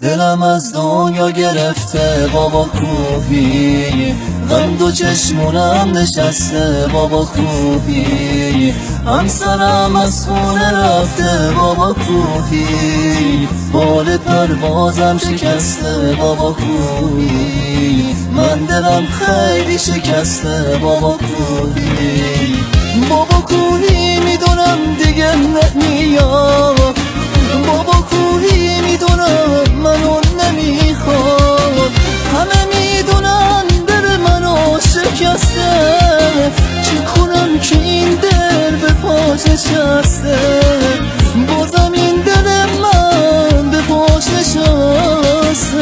دلم از دنیا گرفته بابا کوهی، غم دو چشمونم نشسته بابا کوهی، همسرم از خونه رفته بابا کوهی، بال پروازم شکسته بابا کوهی، من دلم خیلی شکسته بابا کوهی. بابا کوهی میدونم دیگه نمیاد، بابا کوهی میدونم منو نمیخواد، همه میدونن دل منو شکسته، چی کنم که این دل به پاش نشسته، بازم این دل من به پاش نشسته.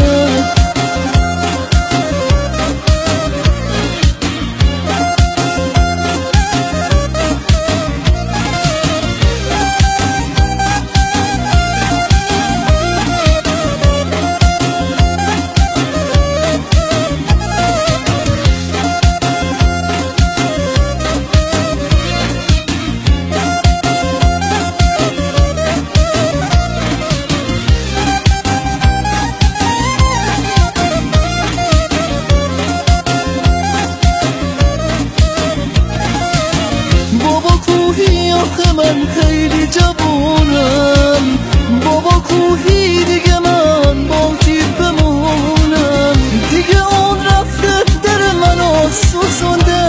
آخه من خیلی جوونم، بابا کوهی دیگه من با کی بمونم، دیگه اون رفته دل منو سوزونده،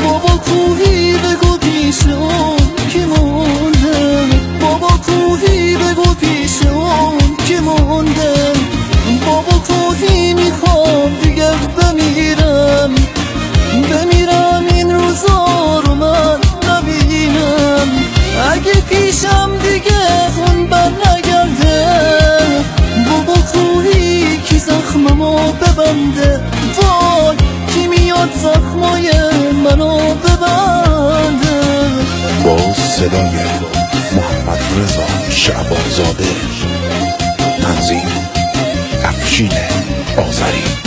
بابا کوهی بگو پیش اون کی مونده، بابا کوهی بگو پیش اون کی مونده، بابا کوهی میخوام دیگه بمیرم این روزا رو من نبینم، اگه پیشم دیگه اون بر نگرده، بابا کوهی کی زخممو ببنده، وای کی میاد زخمای منو ببنده. با صدای محمد رضا شعبانزاده، تنظیم افشین آذری.